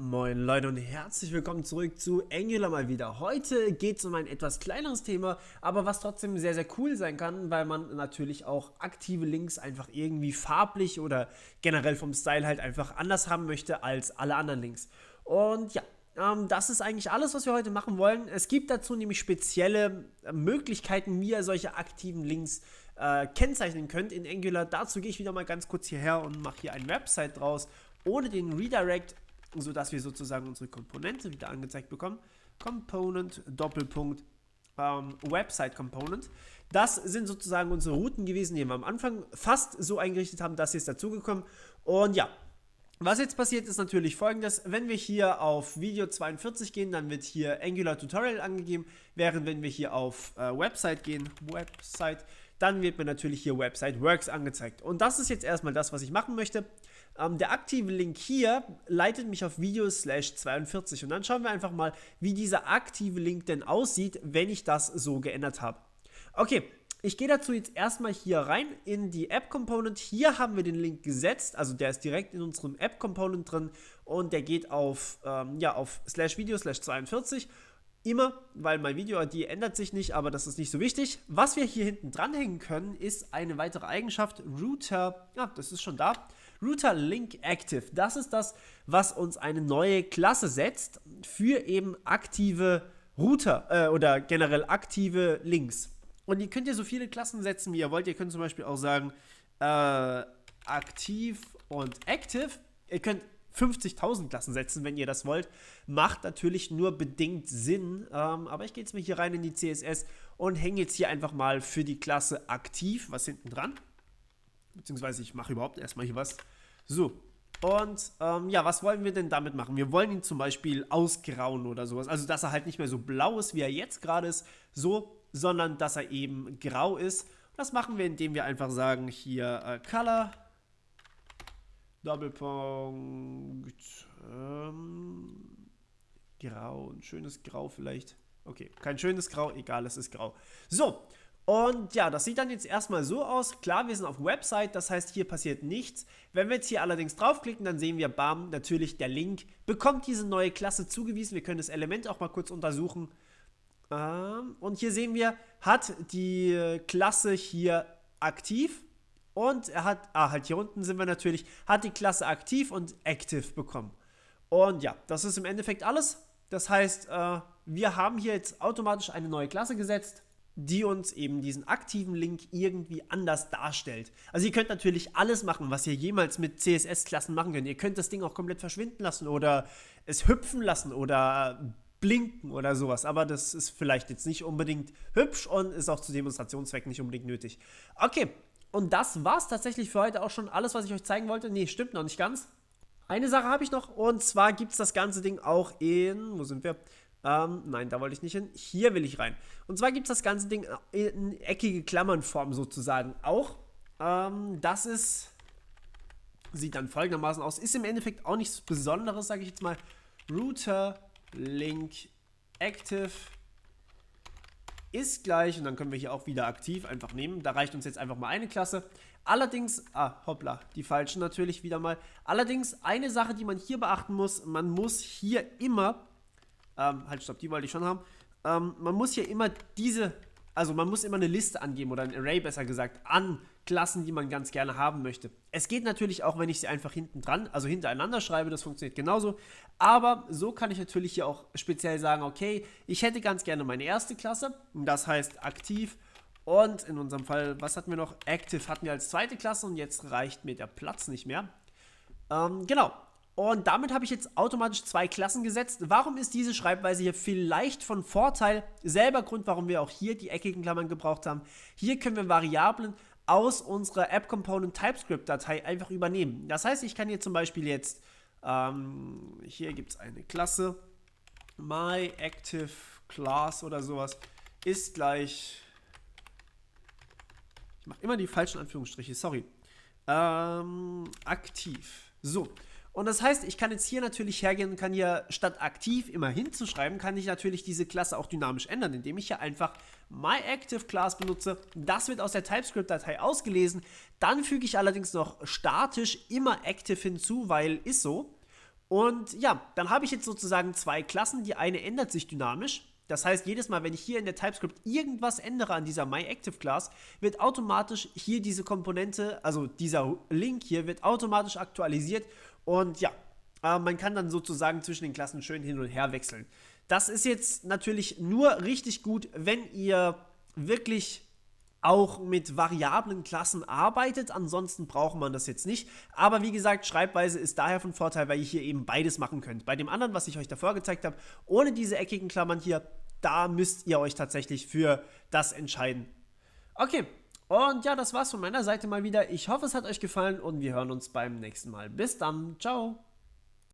Moin Leute und herzlich willkommen zurück zu Angular mal wieder. Heute geht es um ein etwas kleineres Thema, aber was trotzdem sehr, sehr cool sein kann, weil man natürlich auch aktive Links einfach irgendwie farblich oder generell vom Style halt einfach anders haben möchte als alle anderen Links. Und ja, das ist eigentlich alles, was wir heute machen wollen. Es gibt dazu nämlich spezielle Möglichkeiten, wie ihr solche aktiven Links kennzeichnen könnt in Angular. Dazu gehe ich wieder mal ganz kurz hierher und mache hier ein Website draus ohne den Redirect, sodass wir sozusagen unsere Komponente wieder angezeigt bekommen. Component, Doppelpunkt, Website Component. Das sind sozusagen unsere Routen gewesen, die wir am Anfang fast so eingerichtet haben, dass sie jetzt dazugekommen. Und ja, was jetzt passiert, ist natürlich folgendes: Wenn wir hier auf Video 42 gehen, dann wird hier Angular Tutorial angegeben, während wenn wir hier auf Website gehen, Website, dann wird mir natürlich hier Website Works angezeigt. Und das ist jetzt erstmal das, was ich machen möchte. Der aktive Link hier leitet mich auf Video/42 und dann schauen wir einfach mal, wie dieser aktive Link denn aussieht, wenn ich das so geändert habe. Okay, ich gehe dazu jetzt erstmal hier rein in die App Component. Hier haben wir den Link gesetzt, also der ist direkt in unserem App Component drin und der geht auf, auf /video/42. Immer, weil mein Video-ID ändert sich nicht, aber das ist nicht so wichtig. Was wir hier hinten dranhängen können, ist eine weitere Eigenschaft, Router, ja, das ist schon da. Router Link Active, das ist das, was uns eine neue Klasse setzt für eben aktive Router oder generell aktive Links. Und ihr könnt ja so viele Klassen setzen, wie ihr wollt. Ihr könnt zum Beispiel auch sagen, aktiv und active. Ihr könnt 50.000 Klassen setzen, wenn ihr das wollt. Macht natürlich nur bedingt Sinn, aber ich gehe jetzt mal hier rein in die CSS und hänge jetzt hier einfach mal für die Klasse aktiv was hinten dran. Beziehungsweise ich mache überhaupt erstmal hier was. So, und ja, was wollen wir denn damit machen? Wir wollen ihn zum Beispiel ausgrauen oder sowas. Also, dass er halt nicht mehr so blau ist, wie er jetzt gerade ist, so, sondern dass er eben grau ist. Das machen wir, indem wir einfach sagen, hier Color, Doppelpunkt, grau, ein schönes Grau vielleicht. Okay, kein schönes Grau, egal, es ist grau. So, und ja, das sieht dann jetzt erstmal so aus. Klar, wir sind auf Website, das heißt, hier passiert nichts. Wenn wir jetzt hier allerdings draufklicken, dann sehen wir, bam, natürlich der Link bekommt diese neue Klasse zugewiesen. Wir können das Element auch mal kurz untersuchen. Und hier sehen wir, hat die Klasse hier aktiv. Und er hat, halt hier unten sind wir natürlich, hat die Klasse aktiv und active bekommen. Und ja, das ist im Endeffekt alles. Das heißt, wir haben hier jetzt automatisch eine neue Klasse gesetzt, die uns eben diesen aktiven Link irgendwie anders darstellt. Also ihr könnt natürlich alles machen, was ihr jemals mit CSS-Klassen machen könnt. Ihr könnt das Ding auch komplett verschwinden lassen oder es hüpfen lassen oder blinken oder sowas. Aber das ist vielleicht jetzt nicht unbedingt hübsch und ist auch zu Demonstrationszwecken nicht unbedingt nötig. Okay, und das war's tatsächlich für heute auch schon. Alles, was ich euch zeigen wollte. Nee, stimmt noch nicht ganz. Eine Sache habe ich noch, und zwar gibt es das ganze Ding auch in, wo sind wir? Nein, da wollte ich nicht hin. Hier will ich rein. Und zwar gibt es das ganze Ding in eckige Klammernform sozusagen auch. Das sieht dann folgendermaßen aus. Ist im Endeffekt auch nichts Besonderes, sage ich jetzt mal. Router Link Active ist gleich, und dann können wir hier auch wieder aktiv einfach nehmen. Da reicht uns jetzt einfach mal eine Klasse. Allerdings, hoppla, die falschen natürlich wieder mal. Allerdings eine Sache, die man hier beachten muss, man muss hier immer, halt stopp, die wollte ich schon haben, man muss hier immer man muss immer eine Liste angeben oder ein Array besser gesagt, an Klassen, die man ganz gerne haben möchte. Es geht natürlich auch, wenn ich sie einfach hinten dran, also hintereinander schreibe, das funktioniert genauso. Aber so kann ich natürlich hier auch speziell sagen, okay, ich hätte ganz gerne meine erste Klasse, das heißt aktiv. Und in unserem Fall, was hatten wir noch? Active hatten wir als zweite Klasse und jetzt reicht mir der Platz nicht mehr. Genau. Und damit habe ich jetzt automatisch zwei Klassen gesetzt. Warum ist diese Schreibweise hier vielleicht von Vorteil? Selber Grund, warum wir auch hier die eckigen Klammern gebraucht haben. Hier können wir Variablen aus unserer App Component TypeScript Datei einfach übernehmen. Das heißt, ich kann hier zum Beispiel jetzt, hier gibt es eine Klasse, myActiveClass oder sowas, ist gleich, ich mache immer die falschen Anführungsstriche, sorry, aktiv. So. Und das heißt, ich kann jetzt hier natürlich hergehen und kann hier statt aktiv immer hinzuschreiben, kann ich natürlich diese Klasse auch dynamisch ändern, indem ich hier einfach myActiveClass benutze. Das wird aus der TypeScript-Datei ausgelesen. Dann füge ich allerdings noch statisch immer active hinzu, weil ist so. Und ja, dann habe ich jetzt sozusagen zwei Klassen. Die eine ändert sich dynamisch. Das heißt, jedes Mal, wenn ich hier in der TypeScript irgendwas ändere an dieser MyActiveClass, wird automatisch hier diese Komponente, also dieser Link hier, wird automatisch aktualisiert. Und ja, man kann dann sozusagen zwischen den Klassen schön hin und her wechseln. Das ist jetzt natürlich nur richtig gut, wenn ihr wirklich auch mit variablen Klassen arbeitet, ansonsten braucht man das jetzt nicht. Aber wie gesagt, Schreibweise ist daher von Vorteil, weil ihr hier eben beides machen könnt. Bei dem anderen, was ich euch davor gezeigt habe, ohne diese eckigen Klammern hier, da müsst ihr euch tatsächlich für das entscheiden. Okay, und ja, das war's von meiner Seite mal wieder. Ich hoffe, es hat euch gefallen und wir hören uns beim nächsten Mal. Bis dann, ciao!